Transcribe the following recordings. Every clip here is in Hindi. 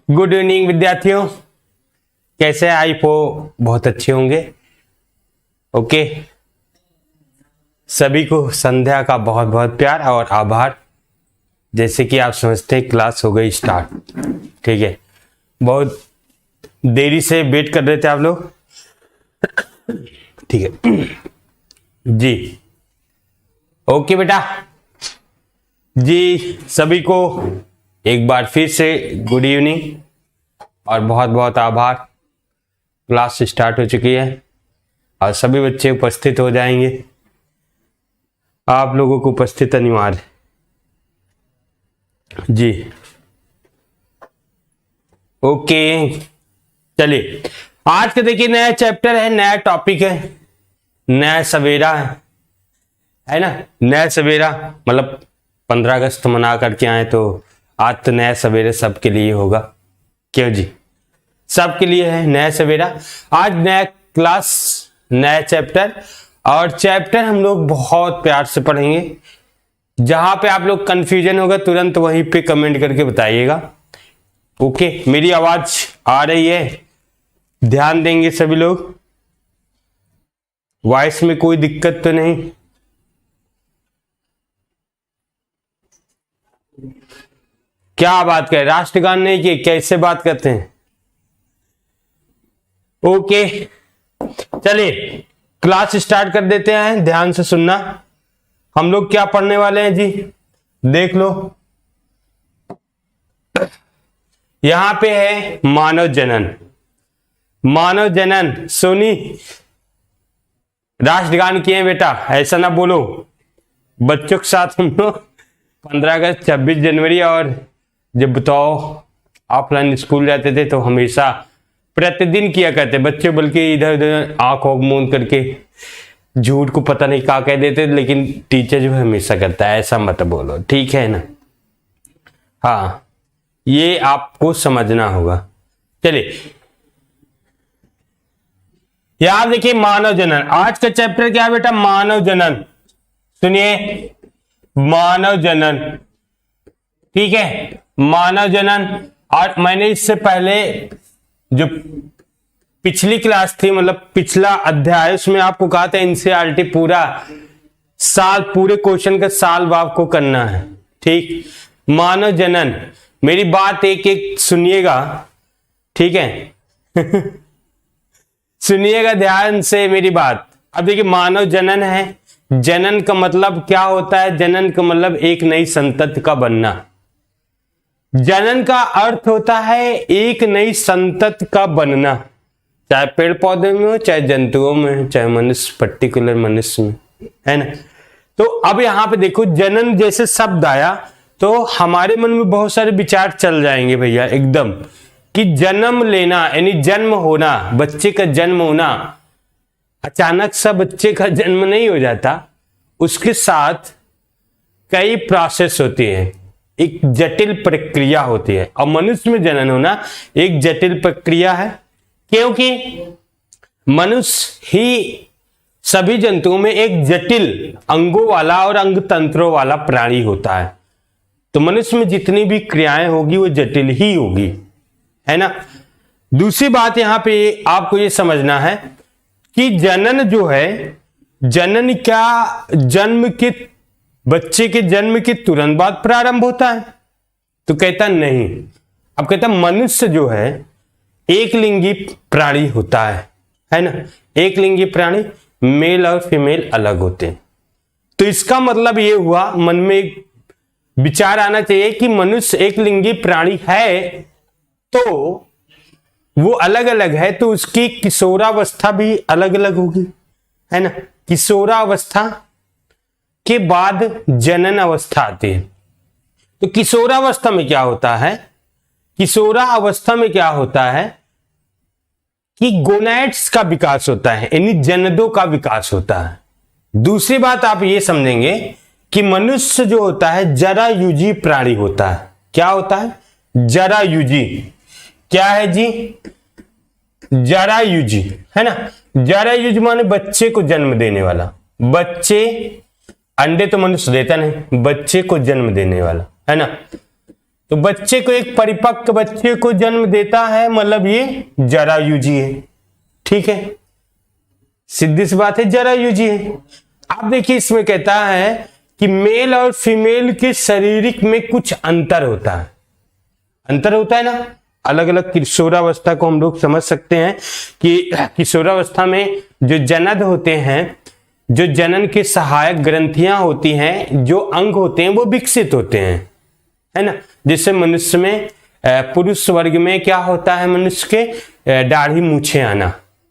गुड इवनिंग विद्यार्थियों, कैसे आई हो? बहुत अच्छे होंगे। ओके, सभी को संध्या का बहुत बहुत प्यार और आभार। जैसे कि आप समझते हैं क्लास हो गई स्टार्ट, ठीक है। बहुत देरी से वेट कर रहे थे आप लोग, ठीक है जी। ओके बेटा जी, सभी को एक बार फिर से गुड इवनिंग और बहुत बहुत आभार। क्लास स्टार्ट हो चुकी है और सभी बच्चे उपस्थित हो जाएंगे। आप लोगों को उपस्थित अनिवार्य जी। ओके चलिए, आज का देखिए नया चैप्टर है, नया टॉपिक है, नया सवेरा है ना। नया सवेरा मतलब 15 अगस्त मना करके आए, तो आज तो नया सवेरा सबके लिए होगा। क्यों जी, सबके लिए है नया सवेरा। आज नया क्लास, नया चैप्टर, और चैप्टर हम लोग बहुत प्यार से पढ़ेंगे। जहां पे आप लोग कंफ्यूजन होगा तुरंत वहीं पे कमेंट करके बताइएगा। ओके, मेरी आवाज आ रही है? ध्यान देंगे सभी लोग, वॉइस में कोई दिक्कत तो नहीं? क्या बात करें, राष्ट्रगान नहीं किए, कैसे बात करते हैं? ओके चलिए क्लास स्टार्ट कर देते हैं। ध्यान से सुनना, हम लोग क्या पढ़ने वाले हैं जी, देख लो। यहां पे है मानव जनन। मानव जनन सुनी, राष्ट्रगान किए बेटा, ऐसा ना बोलो। बच्चों के साथ हम लोग 15 अगस्त, 26 जनवरी और जब बताओ ऑफलाइन स्कूल जाते थे तो हमेशा प्रतिदिन किया करते बच्चे, बल्कि इधर उधर आंख मूंद करके झूठ को पता नहीं क्या कह देते, लेकिन टीचर जो हमेशा करता है। ऐसा मत बोलो, ठीक है ना। हाँ, ये आपको समझना होगा। चलिए यहां देखिए मानव जनन। आज का चैप्टर क्या है बेटा? मानव जनन। सुनिए, मानव जनन, ठीक है, मानव जनन। और मैंने इससे पहले जो पिछली क्लास थी, मतलब पिछला अध्याय, उसमें आपको कहा था एनसीईआरटी पूरा साल, पूरे क्वेश्चन का साल वाव को करना है, ठीक। मानव जनन, मेरी बात एक एक सुनिएगा, ठीक है सुनिएगा ध्यान से मेरी बात। अब देखिए मानव जनन है, जनन का मतलब क्या होता है? जनन का मतलब एक नई संतति का बनना। जनन का अर्थ होता है एक नई संतति का बनना, चाहे पेड़ पौधे में हो, चाहे जंतुओं में हो, चाहे मनुष्य, पर्टिकुलर मनुष्य में, है ना। तो अब यहां पे देखो, जनन जैसे शब्द आया तो हमारे मन में बहुत सारे विचार चल जाएंगे भैया एकदम, कि जन्म लेना यानी जन्म होना, बच्चे का जन्म होना। अचानक सा बच्चे का जन्म नहीं हो जाता, उसके साथ कई प्रोसेस होती है, एक जटिल प्रक्रिया होती है। और मनुष्य में जनन होना एक जटिल प्रक्रिया है, क्योंकि मनुष्य ही सभी जंतुओं में एक जटिल अंगों वाला और अंग तंत्रों वाला प्राणी होता है। तो मनुष्य में जितनी भी क्रियाएं होगी वो जटिल ही होगी, है ना। दूसरी बात यहां पे आपको ये समझना है कि जनन जो है, जनन क्या जन्म के, बच्चे के जन्म के तुरंत बाद प्रारंभ होता है? तो कहता नहीं। अब कहता मनुष्य जो है एक लिंगी प्राणी होता है ना। एक लिंगी प्राणी, मेल और फीमेल अलग होते हैं। तो इसका मतलब ये हुआ, मन में एक विचार आना चाहिए कि मनुष्य एक लिंगी प्राणी है तो वो अलग अलग है, तो उसकी किशोरावस्था भी अलग अलग होगी, है ना। किशोरावस्था के बाद जनन अवस्था आती है। तो किशोरावस्था में क्या होता है? किशोरावस्था में क्या होता है कि गोनैड्स का विकास होता है, यानी जनदों का विकास होता है। दूसरी बात आप ये समझेंगे कि मनुष्य जो होता है जरायुजी प्राणी होता है। क्या होता है? जरायुजी। क्या है जी? जरायुजी, है ना। जरायुज माने बच्चे को जन्म देने वाला। बच्चे अंडे तो मनुष्य देता नहीं, बच्चे को जन्म देने वाला है ना। तो बच्चे को, एक परिपक्व बच्चे को जन्म देता है, मतलब ये जरायुजी है। ठीक है, सीधी सी बात है, जरायुजी है। आप देखिए इसमें कहता है कि मेल और फीमेल के शारीरिक में कुछ अंतर होता है। अंतर होता है ना, अलग अलग किशोरावस्था को हम लोग समझ सकते हैं कि किशोरावस्था में जो जनन होते हैं, जो जनन के सहायक ग्रंथियां होती हैं, जो अंग होते हैं वो विकसित होते हैं, है ना। जैसे मनुष्य में, पुरुष वर्ग में क्या होता है, मनुष्य के दाढ़ी मूछें आना।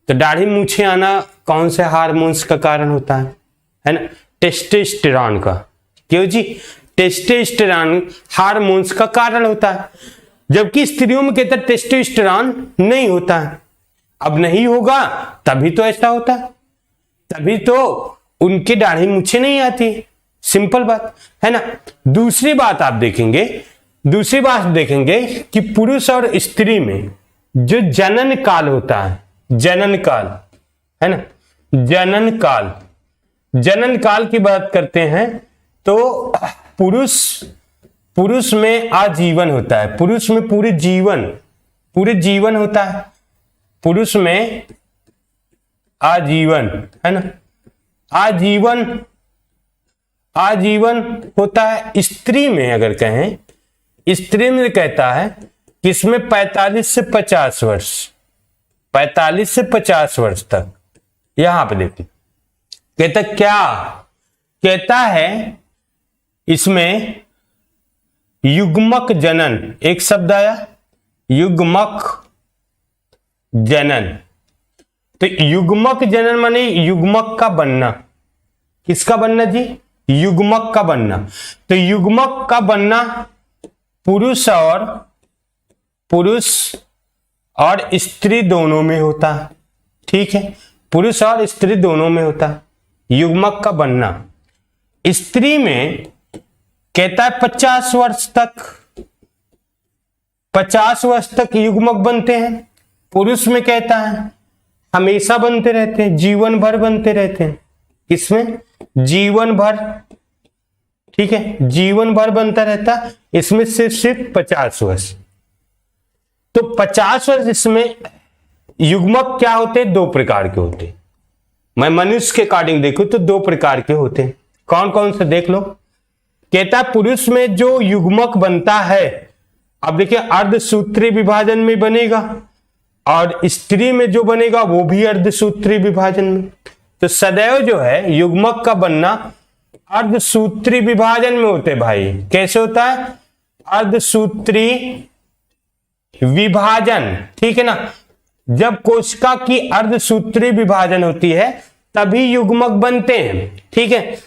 तो दाढ़ी मूछें आना कौन से हार्मोन्स का कारण होता है ना, टेस्टोस्टेरोन का। क्यों जी, टेस्टोस्टेरोन हार्मोन्स का कारण होता है, जबकि स्त्रियों में कहता है टेस्टोस्टेरोन नहीं होता है। अब नहीं होगा तभी तो ऐसा होता है, तभी तो उनकी दाढ़ी मूछें नहीं आती, सिंपल बात है ना। दूसरी बात देखेंगे कि पुरुष और स्त्री में जो जनन काल होता है, जनन काल है ना, जनन काल की बात करते हैं तो पुरुष में आजीवन होता है, पुरुष में पूरे जीवन होता है, पुरुष में आजीवन है ना, आजीवन होता है। स्त्री में अगर कहें, स्त्री में कहता है कि इसमें 45 से 50 वर्ष, 45 से 50 वर्ष तक। यहां पे देखिए कहता क्या, कहता है इसमें युग्मक जनन, एक शब्द आया युग्मक जनन। तो युग्मक जनन माने युग्मक का बनना, किसका बनना जी, युग्मक का बनना। तो युग्मक का बनना पुरुष और स्त्री दोनों में होता है। ठीक है, पुरुष और स्त्री दोनों में होता है युग्मक का बनना। स्त्री में कहता है 50 वर्ष तक युग्मक बनते हैं, पुरुष में कहता है हमेशा बनते रहते हैं, जीवन भर बनते रहते हैं। इसमें जीवन भर, ठीक है, जीवन भर बनता रहता, इसमें सिर्फ 50 वर्ष। तो 50 वर्ष इसमें युग्मक क्या होते हैं, 2 प्रकार के होते हैं। मैं मनुष्य के अकॉर्डिंग देखूं तो 2 प्रकार के होते हैं। कौन कौन से देख लो। कहता है पुरुष में जो युग्मक बनता है, अब देखिए अर्धसूत्री विभाजन में बनेगा, और स्त्री में जो बनेगा वो भी अर्धसूत्री विभाजन में। तो सदैव जो है युग्मक का बनना अर्धसूत्री विभाजन में होते भाई। कैसे होता है, अर्धसूत्री विभाजन, ठीक है ना। जब कोशिका की अर्धसूत्री विभाजन होती है तभी युग्मक बनते हैं, ठीक है।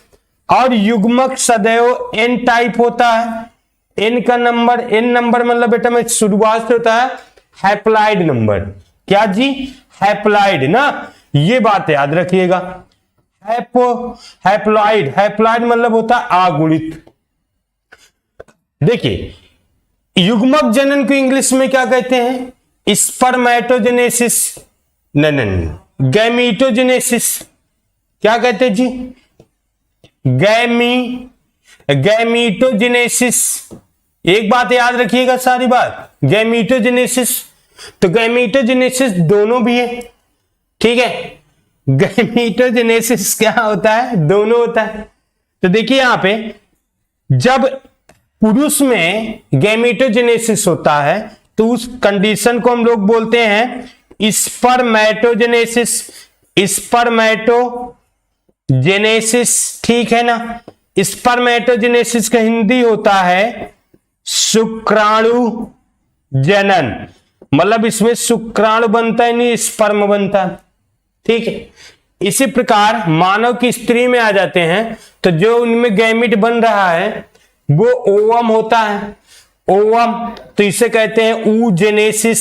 और युग्मक सदैव एन टाइप होता है। एन का नंबर, एन नंबर मतलब बेटा में शुरुआत से होता है हैप्लॉइड नंबर। क्या जी, हैप्लॉइड ना, ये बात याद रखिएगा। हैप्लॉइड, हैप्लॉइड मतलब होता है अगुणित। देखिए युग्मक जनन को इंग्लिश में क्या कहते हैं, स्पर्मेटोजेनेसिस, नहीं, गैमीटोजेनेसिस। क्या कहते हैं जी, गैमीटोजेनेसिस। एक बात याद रखिएगा, सारी बात गैमीटोजेनेसिस। तो गैमीटोजेनेसिस दोनों भी है, ठीक है। गैमीटोजेनेसिस क्या होता है, दोनों होता है। तो देखिए यहां पे जब पुरुष में गैमीटोजेनेसिस होता है तो उस कंडीशन को हम लोग बोलते हैं स्पर्मेटोजेनेसिस, स्पर्मेटोजेनेसिस, ठीक है ना। स्पर्मेटोजेनेसिस का हिंदी होता है शुक्राणु जनन, मतलब इसमें शुक्राणु बनता है, नहीं स्पर्म बनता, ठीक है। इसी प्रकार मानव की स्त्री में आ जाते हैं तो जो उनमें गैमिट बन रहा है वो ओवम होता है, ओवम। तो इसे कहते हैं ऊजेनेसिस,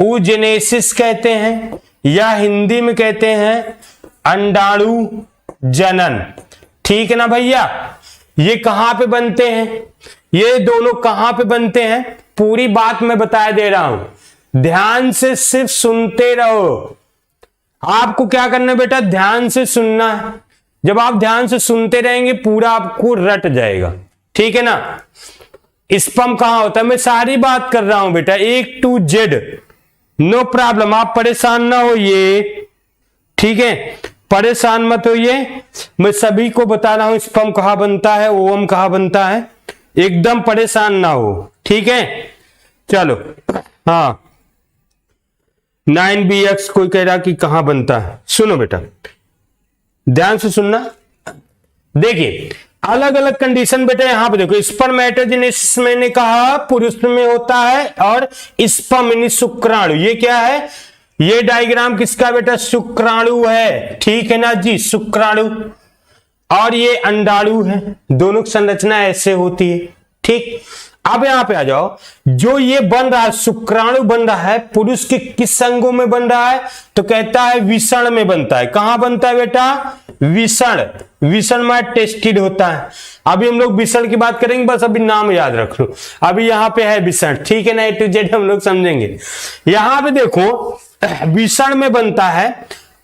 ऊजेनेसिस कहते हैं, या हिंदी में कहते हैं अंडाणु जनन, ठीक है ना भैया। ये कहां पे बनते हैं, ये दोनों कहां पे बनते हैं, पूरी बात मैं बता दे रहा हूं, ध्यान से सिर्फ सुनते रहो। आपको क्या करना है बेटा, ध्यान से सुनना है। जब आप ध्यान से सुनते रहेंगे पूरा आपको रट जाएगा, ठीक है ना। स्पर्म कहां होता है, मैं सारी बात कर रहा हूं बेटा A to Z, no problem, आप परेशान ना होइए, ठीक है, परेशान मत होइए, मैं सभी को बता रहा हूं स्पर्म कहां बनता है, ओवम कहां बनता है, एकदम परेशान ना हो, ठीक है। चलो हाँ 9BX कोई कह रहा कि कहां बनता है, सुनो बेटा ध्यान से सुनना। देखिए अलग अलग कंडीशन बेटा, यहां पे देखो स्पर्मेटोजेनेसिस मैंने कहा पुरुष में होता है, और स्पर्म यानी शुक्राणु, ये क्या है, ये डायग्राम किसका बेटा, शुक्राणु है, ठीक है ना जी, शुक्राणु, और ये अंडाणु है, दोनों की संरचना ऐसे होती है, ठीक। अब यहां पे आ जाओ, जो ये बन रहा है शुक्राणु बन रहा है, पुरुष के किस अंगों में बन रहा है, तो कहता है विषण में बनता है। कहां बनता है बेटा, विषण, विषण में टेस्टिड होता है। अभी हम लोग विषण की बात करेंगे, बस अभी नाम याद रख लो, अभी यहां पे है विषण, ठीक है ना, A to Z हम लोग समझेंगे। यहां पे देखो विषण में बनता है,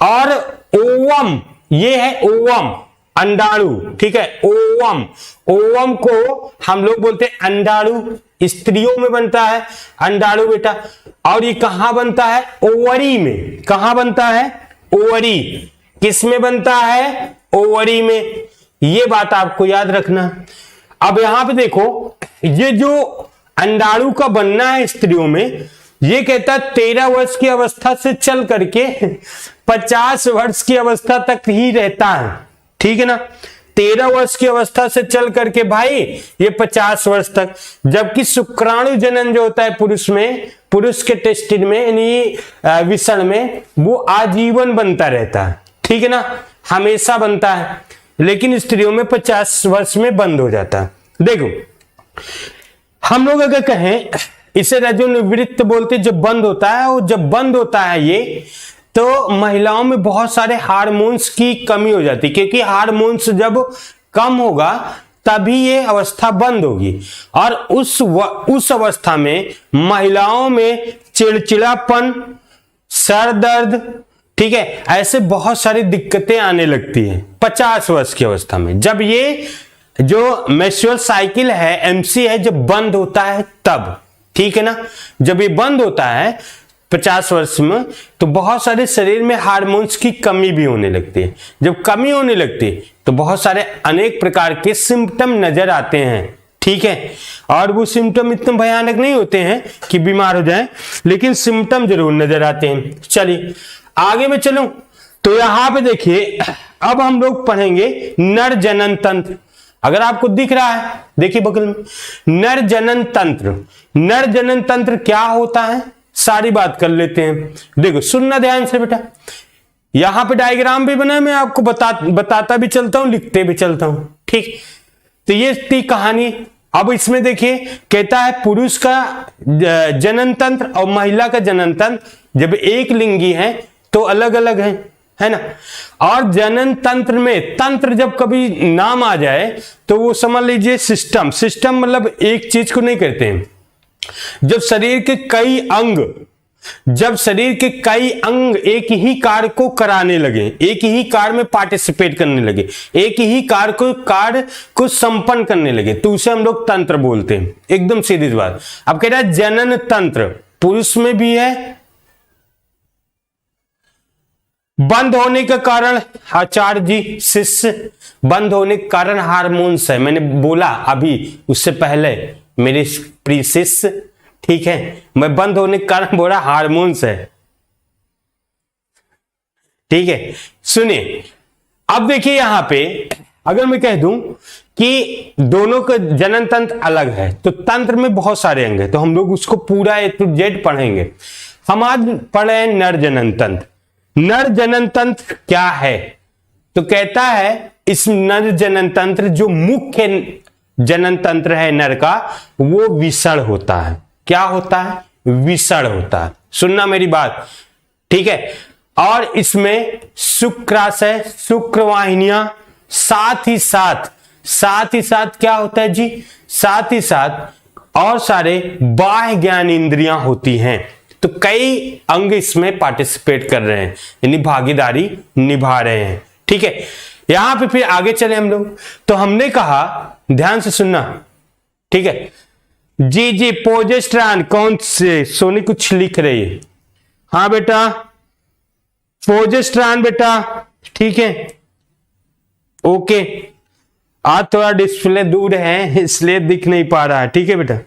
और ओवम, ये है ओवम, अंडाणु, ठीक है, ओवम, ओवम को हम लोग बोलते हैं अंडाणु, स्त्रियों में बनता है अंडाणु बेटा, और ये कहां बनता है, ओवरी में, कहां बनता है, ओवरी, किस में बनता है, ओवरी में, ये बात आपको याद रखना। अब यहां पे देखो ये जो अंडाणु का बनना है स्त्रियों में, ये कहता है 13 वर्ष की अवस्था से चल करके 50 वर्ष की अवस्था तक ही रहता है, ठीक है ना, 13 वर्ष की अवस्था से चल करके भाई ये 50 वर्ष तक, जबकि शुक्राणु जनन जो होता है पुरुष में, पुरुष के टेस्टिड में यानी विषण में, वो आजीवन बनता रहता है, ठीक है ना, हमेशा बनता है, लेकिन स्त्रियों में 50 वर्ष में बंद हो जाता है। देखो हम लोग अगर कहें इसे रजोनिवृत्त बोलते, जब बंद होता है, और जब बंद होता है ये, तो महिलाओं में बहुत सारे हार्मोन्स की कमी हो जाती है, क्योंकि हार्मोन्स जब कम होगा तभी ये अवस्था बंद होगी, और उस अवस्था में महिलाओं में चिड़चिड़ापन, सर दर्द, ठीक है, ऐसे बहुत सारी दिक्कतें आने लगती हैं 50 वर्ष की अवस्था में, जब ये जो मेंस्ट्रुअल साइकिल है MC है जब बंद होता है तब, ठीक है ना, जब ये बंद होता है 50 वर्ष में, तो बहुत सारे शरीर में हार्मोन्स की कमी भी होने लगती है। जब कमी होने लगती है तो बहुत सारे अनेक प्रकार के सिम्टम नजर आते हैं, ठीक है, और वो सिम्टम इतने भयानक नहीं होते हैं कि बीमार हो जाए, लेकिन सिम्टम जरूर नजर आते हैं। चलिए आगे में चलूं तो यहां पे देखिए, अब हम लोग पढ़ेंगे नर जनन तंत्र। अगर आपको दिख रहा है देखिए बगल में, नर जनन तंत्र, नर जनन तंत्र क्या होता है, सारी बात कर लेते हैं। देखो सुनना ध्यान से बेटा, यहां पे डायग्राम भी बना है, मैं आपको बताता भी चलता हूं, लिखते भी चलता हूं, ठीक। तो ये थी कहानी। अब इसमें देखिए कहता है पुरुष का जनन तंत्र और महिला का जनन तंत्र जब एक लिंगी है तो अलग अलग है ना, और जनन तंत्र में, तंत्र जब कभी नाम आ जाए तो वो समझ लीजिए सिस्टम, सिस्टम मतलब एक चीज को नहीं कहते हैं, जब शरीर के कई अंग, जब शरीर के कई अंग एक ही कार्य को कराने लगे, एक ही कार्य में पार्टिसिपेट करने लगे, एक ही कार्य को संपन्न करने लगे, तो उसे हम लोग तंत्र बोलते हैं। एकदम सीधी बात। अब कह रहा है जनन तंत्र पुरुष में भी है, बंद होने का कारण आचार्य जी शिष्य, बंद होने के कारण हार्मोन्स है, मैंने बोला अभी उससे पहले मेरे प्रिय शिष्य, ठीक है, मैं बंद होने के कारण बोला हार्मोन्स है, ठीक है। सुनिए अब देखिए यहां पे अगर मैं कह दूं कि दोनों का जनन तंत्र अलग है, तो तंत्र में बहुत सारे अंग हैं, तो हम लोग उसको पूरा A to Z पढ़ेंगे। हम आज पढ़े नर जनन तंत्र। नर जनन तंत्र क्या है, तो कहता है इस नर जनन तंत्र जो मुख्य जनन तंत्र है नर का, वो विषण होता है। क्या होता है, विषण होता है। सुनना मेरी बात, ठीक है। और इसमें शुक्राशय, शुक्रवाहिनियां, साथ ही साथ क्या होता है जी, साथ ही साथ और सारे बाह्य ज्ञान इंद्रियां होती हैं। तो कई अंग इसमें पार्टिसिपेट कर रहे हैं, यानी भागीदारी निभा रहे हैं, ठीक है। यहां पे फिर आगे चले हम लोग, तो हमने कहा, ध्यान से सुनना, ठीक है जी प्रोजेस्टेरॉन कौन से, सोनी कुछ लिख रही है, हाँ बेटा प्रोजेस्टेरॉन बेटा, ठीक है ओके। आज थोड़ा डिस्प्ले दूर है इसलिए दिख नहीं पा रहा है, ठीक है बेटा।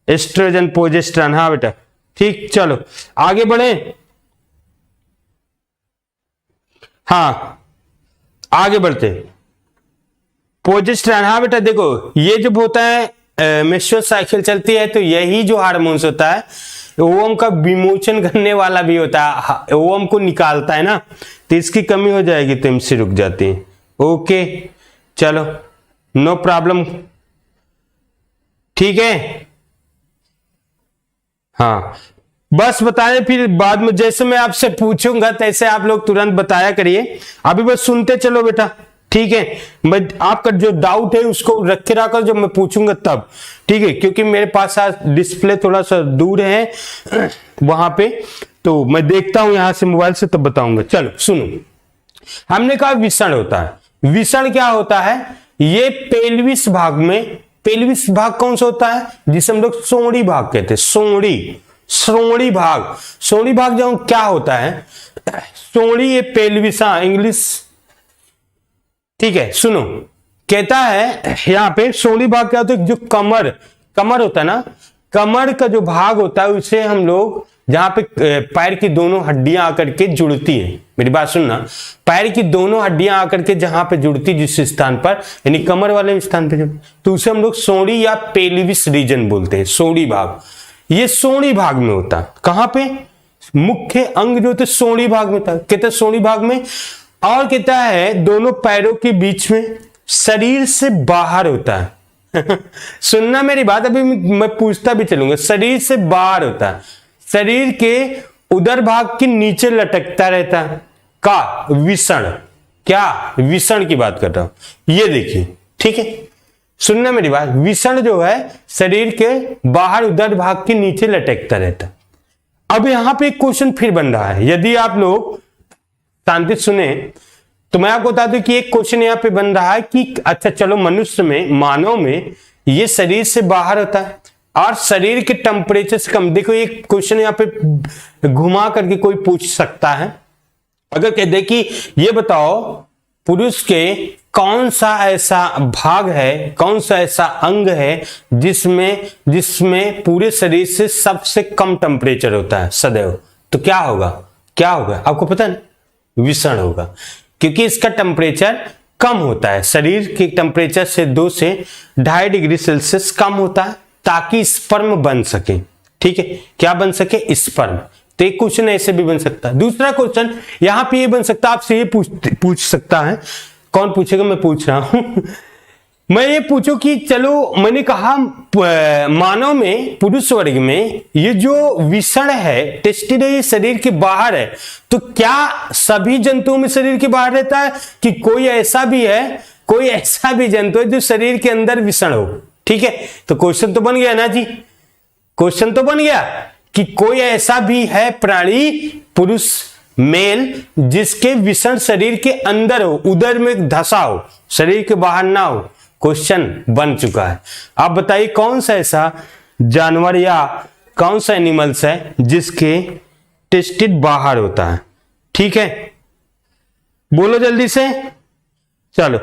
एस्ट्रोजन प्रोजेस्टेरॉन, हाँ बेटा ठीक, चलो आगे बढ़े, हाँ आगे बढ़ते। प्रोजेस्टेरॉन, हाँ बेटा देखो ये जब होता है मेंस्ट्रुअल साइकिल चलती है तो यही जो हार्मोन्स होता है ओवम का विमोचन करने वाला भी होता है, ओवम को निकालता है ना, तो इसकी कमी हो जाएगी तो इनसे रुक जाती है। ओके चलो नो प्रॉब्लम, ठीक है। हाँ बस बताएं, फिर बाद में जैसे मैं आपसे पूछूंगा तैसे आप लोग तुरंत बताया करिए, अभी बस सुनते चलो बेटा, ठीक है। मैं आपका जो डाउट है उसको रखे रखकर जब मैं पूछूंगा तब, ठीक है, क्योंकि मेरे पास आज डिस्प्ले थोड़ा सा दूर है वहां पे, तो मैं देखता हूं यहां से मोबाइल से तब बताऊंगा। चलो सुनो, हमने कहा विषण होता है। विषण क्या होता है, ये पेल्विस भाग में, पेल्विस भाग कौन सा होता है जिसे हम लोग सोड़ी भाग कहते हैं, सोड़ी भाग, सोड़ी भाग जो क्या होता है, सोड़ी ये पेल्विस, इंग्लिश, ठीक है। सुनो कहता है यहां पे सोड़ी भाग क्या होता है, जो कमर होता है ना, कमर का जो भाग होता है उसे हम लोग, जहां पे पैर की दोनों हड्डियां आकर के जुड़ती है, मेरी बात सुनना, पैर की दोनों हड्डियां आकर के जहां पे जुड़ती जिस स्थान पर, यानी कमर वाले स्थान पे जुड़ती, तो उसे हम लोग सोड़ी या पेल्विस रीजन बोलते हैं, सोड़ी भाग। ये सोड़ी भाग में होता है, कहां पे, मुख्य अंग जो होते सोड़ी भाग में था, कहते सोड़ी भाग में, और कहता है दोनों पैरों के बीच में, शरीर से बाहर होता है सुनना मेरी बात, अभी मैं पूछता भी चलूंगा, शरीर से बाहर होता है, शरीर के उदर भाग के नीचे लटकता रहता है, का विषण, क्या विषण की बात कर रहा हूं, ये देखिए, ठीक है सुनना मेरी बात, विषण जो है शरीर के बाहर उदर भाग के नीचे लटकता रहता है। अब यहां पे एक क्वेश्चन फिर बन रहा है, यदि आप लोग शांति सुने तो मैं आपको बता दूं कि एक क्वेश्चन यहां पे बन रहा है कि अच्छा चलो मनुष्य में, मानव में ये शरीर से बाहर होता है और शरीर के टेम्परेचर से कम, देखो ये क्वेश्चन यहां पे घुमा करके कोई पूछ सकता है, अगर कह दे कि ये बताओ पुरुष के कौन सा ऐसा भाग है, कौन सा ऐसा अंग है जिसमें पूरे शरीर से सबसे कम टेम्परेचर होता है सदैव, तो क्या होगा, आपको पता है, विषण होगा, क्योंकि इसका टेम्परेचर कम होता है, शरीर के टेम्परेचर से 2 से 2.5 डिग्री सेल्सियस कम होता है, ताकि स्पर्म बन सके, ठीक है, क्या बन सके, स्पर्म। तो एक क्वेश्चन ऐसे भी बन सकता है। दूसरा क्वेश्चन यहां पे ये बन सकता है, आपसे ये पूछ सकता है, कौन पूछेगा, मैं पूछ रहा हूं मैं ये पूछूं कि चलो मैंने कहा मानव में, पुरुष वर्ग में ये जो विषण है, टेस्टिड है, ये शरीर के बाहर है, तो क्या सभी जंतुओं में शरीर के बाहर रहता है कि कोई ऐसा भी जंतु है जो शरीर के अंदर विषण हो, ठीक है। तो क्वेश्चन तो बन गया ना जी, क्वेश्चन तो बन गया कि कोई ऐसा भी है प्राणी, पुरुष मेल, जिसके विषण शरीर के अंदर हो, उदर में धसा हो, शरीर के बाहर ना हो, क्वेश्चन बन चुका है। आप बताइए कौन सा ऐसा जानवर या कौन सा एनिमल्स है जिसके टेस्टिड बाहर होता है, ठीक है, बोलो जल्दी से, चलो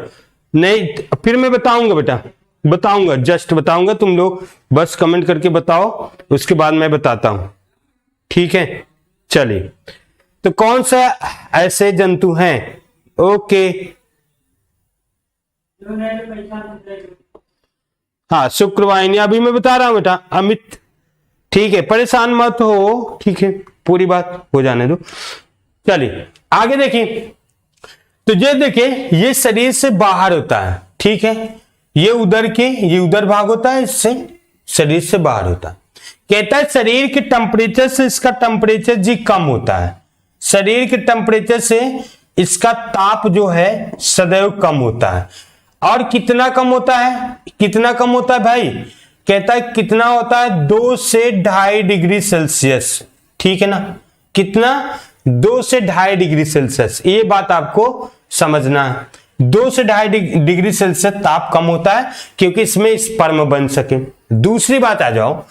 नहीं फिर मैं बताऊंगा बेटा, बताऊंगा, जस्ट बताऊंगा, तुम लोग बस कमेंट करके बताओ, उसके बाद मैं बताता हूं, ठीक है। चलिए तो कौन सा ऐसे जंतु हैं, ओके, हाँ शुक्रवाहिनी, अभी मैं बता रहा हूं बेटा अमित, ठीक है, परेशान मत हो, ठीक है, पूरी बात हो जाने दो। चलिए आगे देखिए, तो ये देखिए ये शरीर से बाहर होता है, ठीक है, ये उदर भाग होता है, इससे शरीर से बाहर होता है। कहता है शरीर के टेम्परेचर से इसका टेम्परेचर जी कम होता है, शरीर के टेम्परेचर से इसका ताप जो है सदैव कम होता है। और कितना कम होता है, कितना कम होता है भाई, कहता है कितना होता है, 2 से 2.5 डिग्री सेल्सियस, ठीक है ना, कितना, 2 से 2.5 डिग्री सेल्सियस, ये बात आपको समझना है। 2 से 2.5 डिग्री सेल्सियस ताप कम होता है क्योंकि इसमें स्पर्म बन सके। दूसरी बात आ जाओ,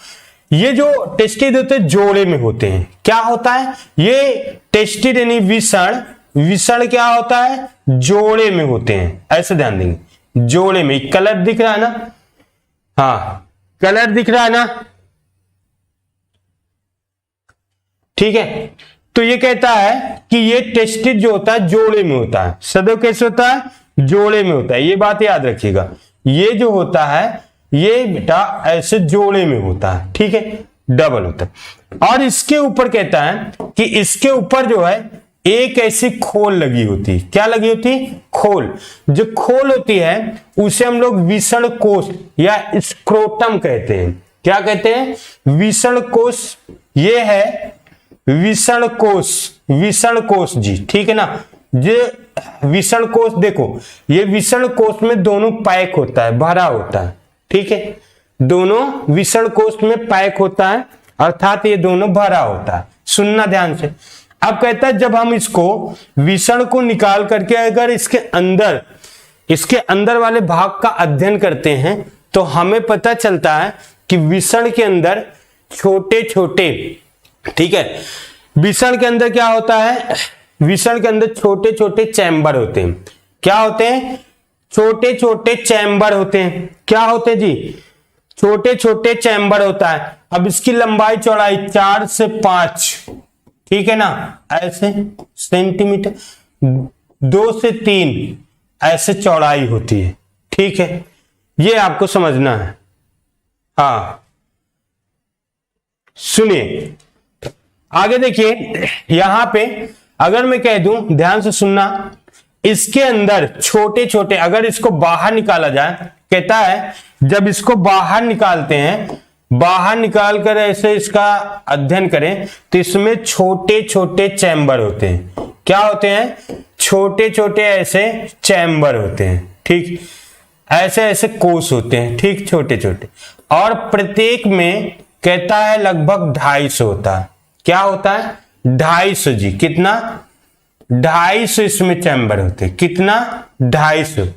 ये जो टेस्टिड होते हैं जोड़े में होते हैं, क्या होता है ये टेस्टिड यानी विषण, विषण क्या होता है जोड़े में होते हैं, ऐसे ध्यान देंगे जोड़े में। कलर दिख रहा है ना, हाँ कलर दिख रहा है ना, ठीक है। तो ये कहता है कि ये टेस्टिड जो होता है जोड़े में होता है, सदैव कैसे होता है जोड़े में होता है, ये बात याद रखिएगा। ये जो होता है ये बेटा ऐसे जोड़े में होता है, ठीक है, डबल होता है। और इसके ऊपर कहता है कि इसके ऊपर जो है एक ऐसी खोल लगी होती, क्या लगी होती खोल। जो खोल होती है उसे हम लोग विषण कोश या स्क्रोटम कहते हैं। क्या कहते हैं विषण कोश, ये है विषण कोश, विषण कोश जी, ठीक है ना। ये विषण कोश देखो, ये विषण कोश में दोनों पैक होता है, भरा होता है, ठीक है, दोनों विषण कोश में पैक होता है, अर्थात ये दोनों भरा होता है। सुनना ध्यान से। अब कहता है जब हम इसको विषण को निकाल करके अगर इसके अंदर वाले भाग का अध्ययन करते हैं तो हमें पता चलता है कि विषण के अंदर छोटे छोटे, ठीक है, विषण के अंदर क्या होता है, विषण के अंदर छोटे छोटे चैम्बर होते हैं। क्या होते हैं छोटे छोटे चैम्बर होते हैं। क्या होते हैं जी छोटे छोटे चैम्बर होता है। अब इसकी लंबाई चौड़ाई 4 से 5, ठीक है ना, ऐसे सेंटीमीटर, 2 से 3 ऐसे चौड़ाई होती है, ठीक है, ये आपको समझना है। हाँ सुनिए आगे देखिए, यहां पे अगर मैं कह दूं, ध्यान से सुनना, इसके अंदर छोटे छोटे, अगर इसको बाहर निकाला जाए, कहता है जब इसको बाहर निकालते हैं, बाहर निकाल कर ऐसे इसका अध्ययन करें तो इसमें छोटे छोटे चैम्बर होते हैं। क्या होते हैं छोटे छोटे ऐसे चैम्बर होते हैं, ठीक, ऐसे ऐसे कोष होते हैं, ठीक, छोटे छोटे, और प्रत्येक में कहता है लगभग 250 होता है। क्या होता है 250 जी, कितना 250 इसमें चैम्बर होते हैं, कितना 250,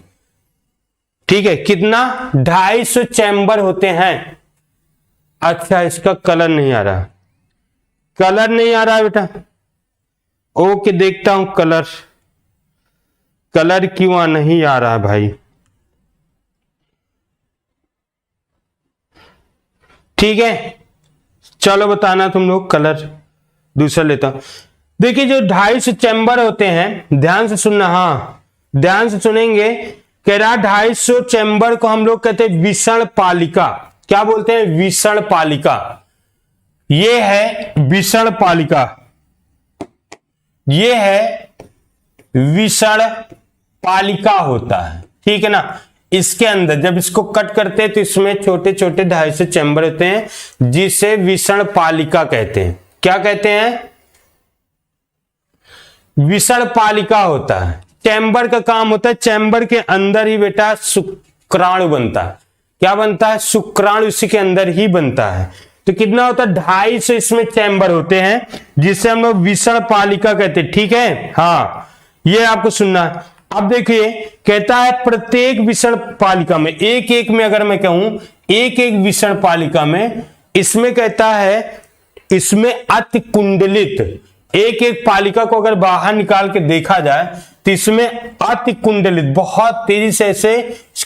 ठीक है, कितना 250 चैम्बर होते हैं। अच्छा इसका कलर नहीं आ रहा, कलर नहीं आ रहा बेटा, ओके देखता हूं कलर, कलर क्यों नहीं आ रहा भाई, ठीक है, चलो बताना तुम लोग, कलर दूसरा लेता हूं। देखिए जो 250 चैम्बर होते हैं, ध्यान से सुनना, हाँ ध्यान से सुनेंगे, कह रहा 250 चैम्बर को हम लोग कहते हैं विषण पालिका। क्या बोलते हैं विषण पालिका, ये है विषण पालिका, ये है विषण पालिका होता है, ठीक है ना। इसके अंदर जब इसको कट करते हैं तो इसमें छोटे छोटे 250 चैम्बर होते हैं जिसे विषण पालिका कहते हैं। क्या कहते हैं विषण पालिका होता है। चैम्बर का काम होता है, चैम्बर के अंदर ही बेटा शुक्राणु बनता है। क्या बनता है शुक्राणु इसी के अंदर ही बनता है। तो कितना होता है 250 इसमें चैम्बर होते हैं जिसे हम लोग विषण पालिका कहते हैं, ठीक है, हाँ ये आपको सुनना है। अब देखिए कहता है प्रत्येक विषण पालिका में, एक एक में अगर मैं कहूं एक एक विषण पालिका में, इसमें कहता है इसमें अति कुंडलित, एक एक पालिका को अगर बाहर निकाल के देखा जाए तो इसमें अति कुंडलित, बहुत तेजी से ऐसे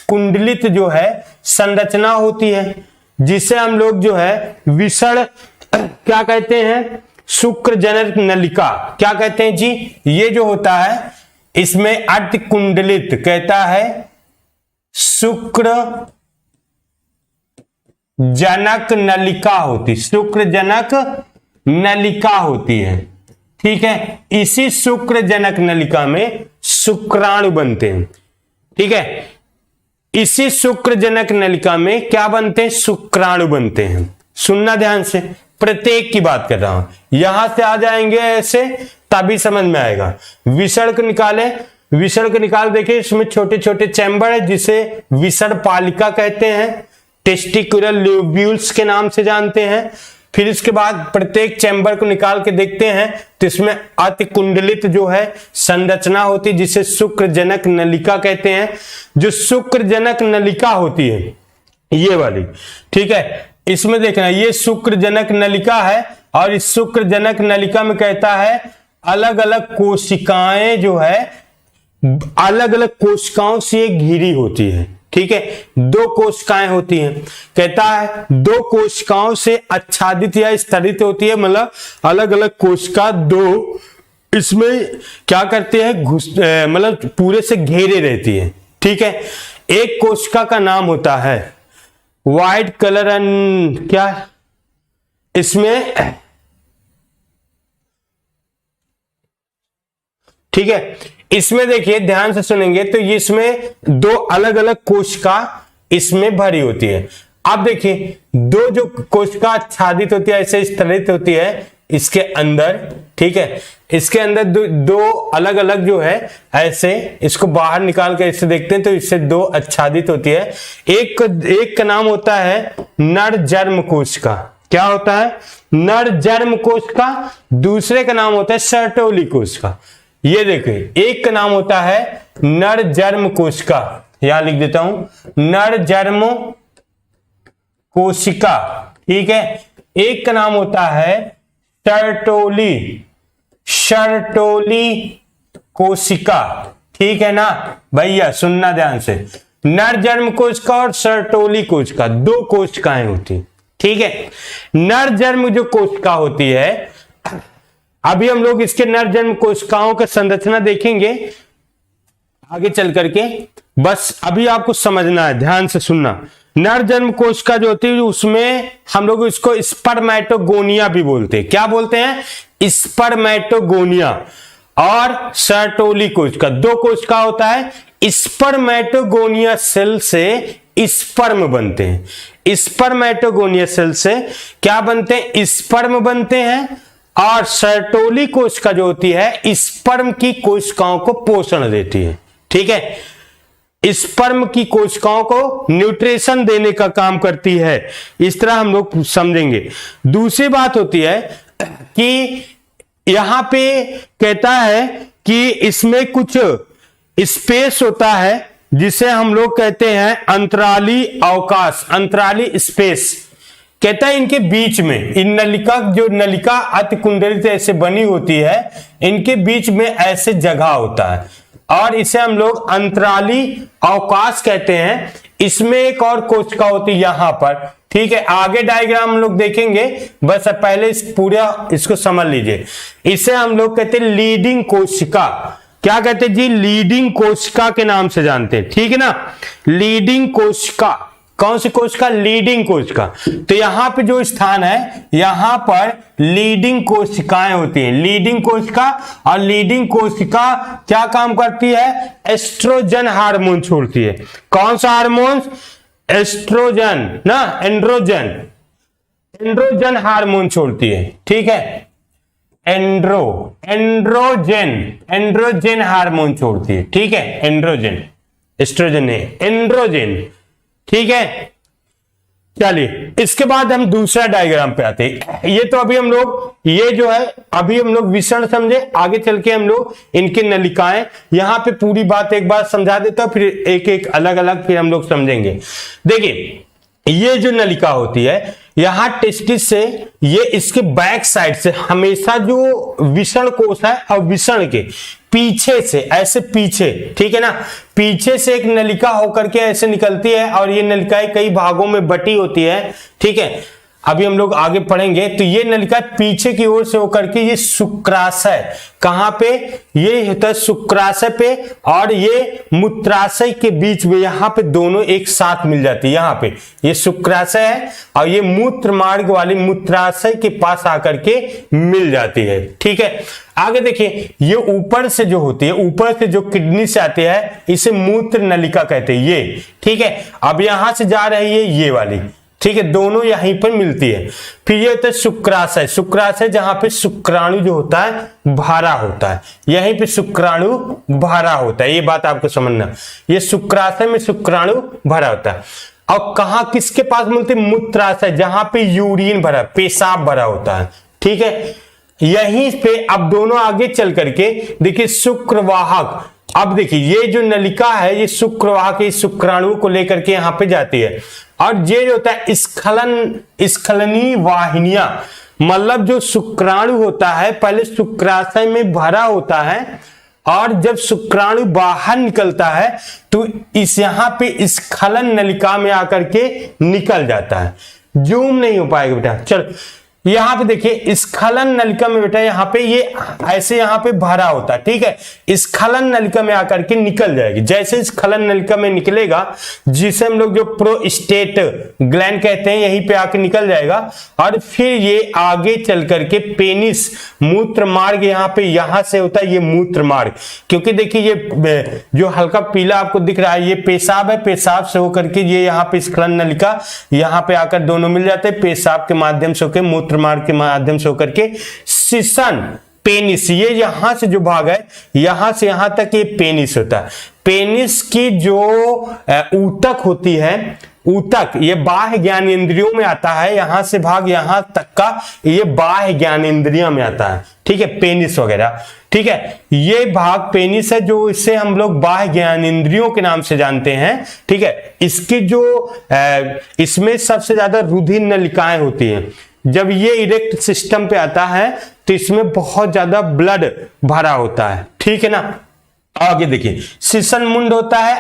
कुंडलित जो है संरचना होती है, जिसे हम लोग जो है विषण क्या कहते हैं शुक्र जनक नलिका। क्या कहते हैं जी, ये जो होता है इसमें अति कुंडलित कहता है शुक्र जनक नलिका होती, शुक्र जनक नलिका होती है, ठीक है। इसी शुक्र जनक नलिका में शुक्राणु बनते हैं, ठीक है। इसी शुक्र जनक नलिका में क्या बनते हैं शुक्राणु बनते हैं। सुनना ध्यान से, प्रत्येक की बात कर रहा हूं, यहां से आ जाएंगे ऐसे तभी समझ में आएगा। विषण को निकाले, विषण को निकाल देखिए, इसमें छोटे छोटे चैम्बर है जिसे विषण पालिका कहते हैं, टेस्टिकुलर लोब्यूल्स के नाम से जानते हैं। फिर इसके बाद प्रत्येक चैम्बर को निकाल के देखते हैं तो इसमें अति कुंडलित जो है संरचना होती है जिसे शुक्रजनक नलिका कहते हैं। जो शुक्रजनक नलिका होती है ये वाली, ठीक है, इसमें देखना ये शुक्रजनक नलिका है और इस शुक्रजनक नलिका में कहता है अलग अलग कोशिकाएं जो है अलग अलग कोशिकाओं से घिरी होती है, ठीक है, 2 कोशिकाएं होती हैं। कहता है 2 कोशिकाओं से आच्छादित या स्तरित होती है, मतलब अलग अलग कोशिका 2 इसमें क्या करते हैं मतलब पूरे से घेरे रहती है, ठीक है। एक कोशिका का नाम होता है व्हाइट कलर एंड क्या इसमें, ठीक है, इसमें देखिए ध्यान से सुनेंगे तो ये इसमें 2 अलग अलग कोशिका इसमें भरी होती है। अब देखिए 2 जो कोशिका आच्छादित होती है ऐसे स्तरित होती है इसके अंदर, ठीक है, इसके अंदर 2 अलग अलग जो है ऐसे इसको बाहर निकाल कर इससे देखते हैं तो इससे 2 आच्छादित होती है। एक का नाम होता है नर जर्म कोशिका, क्या होता है नर जर्म कोशिका, दूसरे का नाम होता है सर्टोली कोशिका। ये देखिए एक का नाम होता है नर जर्म कोशिका, यहां लिख देता हूं नर जर्म कोशिका, ठीक है, एक का नाम होता है सर्टोली कोशिका, ठीक है ना भैया, सुनना ध्यान से, नर जर्म कोशिका और सर्टोली कोशिका 2 कोशिकाएं होती, ठीक है। नर जर्म जो कोशिका होती है, अभी हम लोग इसके नर जन्म कोशिकाओं का संरचना देखेंगे आगे चल करके, बस अभी आपको समझना है, ध्यान से सुनना। नर जन्म कोशिका जो होती है उसमें हम लोग इसको स्पर्मेटोगोनिया भी बोलते हैं, क्या बोलते हैं स्पर्मेटोगोनिया। और सर्टोली कोशिका 2 कोशिका होता है, स्पर्मेटोगोनिया सेल से स्पर्म बनते हैं, स्पर्मेटोगोनिया सेल से क्या बनते हैं स्पर्म बनते हैं। और सर्टोली कोशिका जो होती है स्पर्म की कोशिकाओं को पोषण देती है, ठीक है, स्पर्म की कोशिकाओं को न्यूट्रिशन देने का काम करती है, इस तरह हम लोग समझेंगे। दूसरी बात होती है कि यहां पे कहता है कि इसमें कुछ स्पेस होता है जिसे हम लोग कहते हैं अंतराली अवकाश, अंतराली स्पेस। कहता है इनके बीच में इन नलिका अति कुंडलित ऐसे बनी होती है, इनके बीच में ऐसे जगह होता है और इसे हम लोग अंतराली अवकाश कहते हैं। इसमें एक और कोशिका होती है यहां पर, ठीक है, आगे डायग्राम हम लोग देखेंगे, बस पहले इस पूरा इसको समझ लीजिए। इसे हम लोग कहते हैं लीडिंग कोशिका, क्या कहते हैं जी लीडिंग कोशिका के नाम से जानते हैं, ठीक है ना, लीडिंग कोशिका। कौन सी कोशिका लीडिंग कोशिका, तो यहां पे जो स्थान है यहां पर लीडिंग कोशिकाएं होती हैं, लीडिंग कोशिका। और लीडिंग कोशिका क्या काम करती है एस्ट्रोजन हार्मोन छोड़ती है, कौन सा हार्मोन एस्ट्रोजन ना एंड्रोजन हार्मोन छोड़ती है, ठीक है, एंड्रोजन हार्मोन छोड़ती है, ठीक है, एंड्रोजन एस्ट्रोजन नहीं एंड्रोजन, ठीक है। चलिए इसके बाद हम दूसरा डायग्राम पे आते हैं। ये तो अभी हम लोग ये जो है अभी हम लोग विषण समझे, आगे चल के हम लोग इनके नलिकाएं, यहां पे पूरी बात एक बार समझा देता हूं, फिर एक एक अलग अलग फिर हम लोग समझेंगे। देखिए ये जो नलिका होती है यहां टेस्टिस से ये इसके बैक साइड से हमेशा जो विषण कोश है और विषण के पीछे से ऐसे पीछे, ठीक है ना, पीछे से एक नलिका होकर के ऐसे निकलती है और ये नलिकाएं कई भागों में बटी होती है, ठीक है। अभी हम लोग आगे पढ़ेंगे तो ये नलिका पीछे की ओर से होकर के ये शुक्राशय, कहां पे ये होता है शुक्राशय पे, और ये मूत्राशय के बीच में यहां पे दोनों एक साथ मिल जाती है, यहां पे ये शुक्राशय है और ये मूत्र मार्ग वाली मूत्राशय के पास आकर के मिल जाती है, ठीक है। आगे देखिए ये ऊपर से जो होती है, ऊपर से जो किडनी से आती है इसे मूत्र नलिका कहते हैं, ये ठीक है। अब यहां से जा रही है ये वाली, ठीक है, दोनों यहीं पर मिलती है। फिर ये होता है शुक्राशय, शुक्राशय जहां पे शुक्राणु जो होता है भरा होता है, यहीं पे शुक्राणु भरा होता है, ये बात आपको समझना, ये शुक्राशय में शुक्राणु भरा होता है। और कहा किसके पास मिलती है? मूत्राशय, जहां पे यूरिन भरा, पेशाब भरा होता है। ठीक है, यहीं पे अब दोनों आगे चल करके देखिए शुक्रवाहक, अब देखिए ये जो नलिका है ये शुक्रवाहक, इस शुक्राणु को लेकर के यहां पे जाती है। और ये जो होता है स्खलनी वाहिनियां, मतलब जो शुक्राणु होता है पहले शुक्राशय में भरा होता है और जब शुक्राणु बाहर निकलता है तो इस यहां पे स्खलन नलिका में आकर के निकल जाता है। जूम नहीं हो पाएगा बेटा, चलो यहां पे देखिए स्खलन नलिका में बेटा यहाँ पे ये ऐसे यहाँ पे भरा होता है। ठीक है, स्खलन नलिका में आकर के निकल जाएगी। जैसे स्खलन नलिका में निकलेगा, जिसे हम लोग जो प्रोस्टेट ग्लैंड कहते हैं, यहीं पे आके निकल जाएगा और फिर ये आगे चल करके पेनिस मूत्र मार्ग, यहाँ पे यहां से होता है ये मूत्र मार्ग। क्योंकि देखिए ये जो हल्का पीला आपको दिख रहा है ये पेशाब है, पेशाब से होकर के ये यहाँ पे स्खलन नलिका यहाँ पे आकर दोनों मिल जाते हैं, पेशाब के माध्यम से होकर मूत्र मार्ग के माध्यम से होकर के सिसन पेनिस, ये यहां से जो भाग है यहां से यहां तक ये पेनिस होता है। पेनिस की जो ऊतक होती है, ऊतक ये बाह्य ज्ञानेंद्रियों में आता है, यहां से भाग यहां तक का ये बाह्य ज्ञानेंद्रियों में आता है। ठीक है, पेनिस वगैरह। ठीक है, ये भाग पेनिस है जो इसे हम लोग बाह्य ज्ञानेंद्रियों के नाम से जानते हैं। ठीक है, इसकी जो इसमें सबसे ज्यादा रुधिर नलिकाएं होती हैं। जब ये इरेक्ट सिस्टम पे आता है तो इसमें बहुत ज्यादा ब्लड भरा होता है। ठीक है ना, आगे देखिए सिसन मुंड होता है,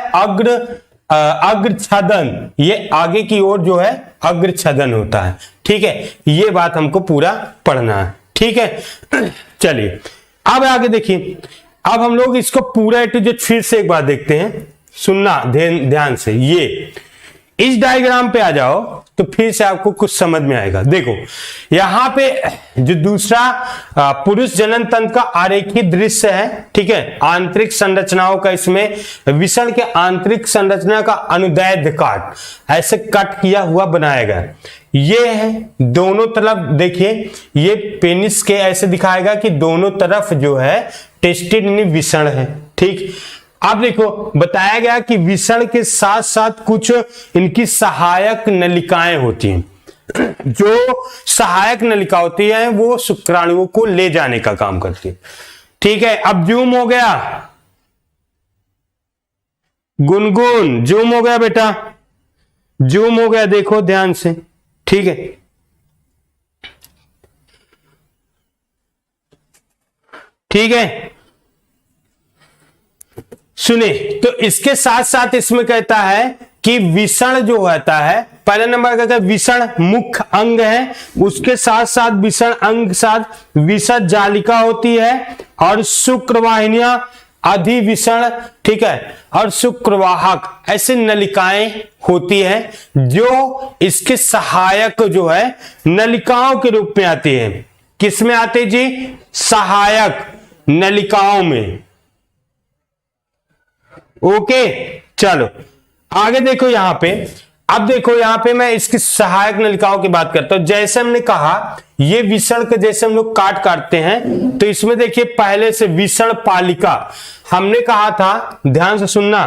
अग्रछदन, ये आगे की ओर जो है अग्रछदन होता है। ठीक है, ये बात हमको पूरा पढ़ना है। ठीक है, चलिए अब आगे देखिए, अब हम लोग इसको पूरा टू जेड फिर से एक बार देखते हैं, सुनना ध्यान से। ये इस डायग्राम पे आ जाओ तो फिर से आपको कुछ समझ में आएगा। देखो यहां पे जो दूसरा पुरुष जनन तंत्र का आरेखीय दृश्य है। ठीक है, आंतरिक संरचनाओं का, इसमें विषण के आंतरिक संरचना का अनुदैर्ध्य काट ऐसे कट किया हुआ बनाया गया। ये है दोनों तरफ, देखिए ये पेनिस के ऐसे दिखाएगा कि दोनों तरफ जो है टेस्टिड विषण है। ठीक, अब देखो बताया गया कि विषण के साथ साथ कुछ इनकी सहायक नलिकाएं होती हैं। जो सहायक नलिका होती है वो शुक्राणुओं को ले जाने का काम करती है। ठीक है, अब जूम हो गया, गुनगुन जूम हो गया बेटा, जूम हो गया, देखो ध्यान से। ठीक है, ठीक है, सुने तो इसके साथ साथ इसमें कहता है कि विषण जो होता है, पहले नंबर कहता है विषण मुख्य अंग है, उसके साथ साथ विषण अंग के साथ विषण जालिका होती है और शुक्रवाहिनियां, अधिविषण, ठीक है, और शुक्रवाहक ऐसे नलिकाएं होती है जो इसके सहायक जो है नलिकाओं के रूप में आती है। किस में आते जी? सहायक नलिकाओं में। ओके, चलो आगे देखो यहां पे। अब देखो यहां पे मैं इसकी सहायक नलिकाओं की बात करता हूं। जैसे हमने कहा ये विषण के जैसे हम लोग काटते हैं तो इसमें देखिए पहले से विषण पालिका हमने कहा था, ध्यान से सुनना,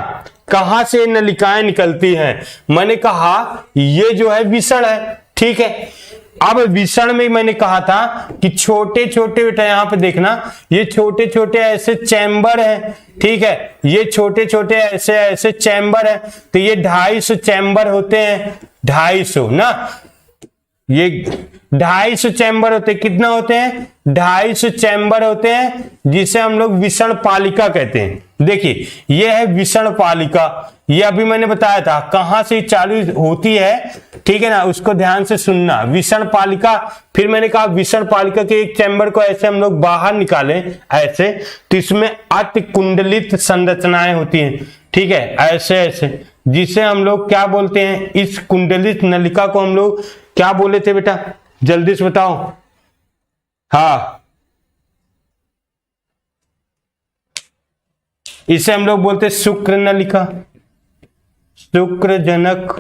कहां से नलिकाएं निकलती हैं। मैंने कहा ये जो है विषण है। ठीक है, अब विषण में मैंने कहा था कि छोटे छोटे, बेटा यहां पे देखना, ये छोटे छोटे ऐसे चैम्बर है। ठीक है, ये छोटे छोटे ऐसे ऐसे चैम्बर है, तो ये 250 चैम्बर होते हैं, 250 ना, ये 250 चैम्बर होते हैं। कितना होते हैं? 250 चैम्बर होते हैं, जिसे हम लोग विषण पालिका कहते हैं। देखिए ये है विषण पालिका, ये अभी मैंने बताया था कहां से चालू होती है। ठीक है ना, उसको ध्यान से सुनना। विषण पालिका, फिर मैंने कहा विषण पालिका के एक चैम्बर को ऐसे हम लोग बाहर निकालें ऐसे, तो इसमें अति कुंडलित संरचनाएं होती हैं। ठीक है, ऐसे ऐसे, जिसे हम लोग क्या बोलते हैं? इस कुंडलित नलिका को हम लोग क्या बोले थे बेटा? जल्दी से बताओ। हाँ, इसे हम लोग बोलते हैं शुक्र नलिका, शुक्र जनक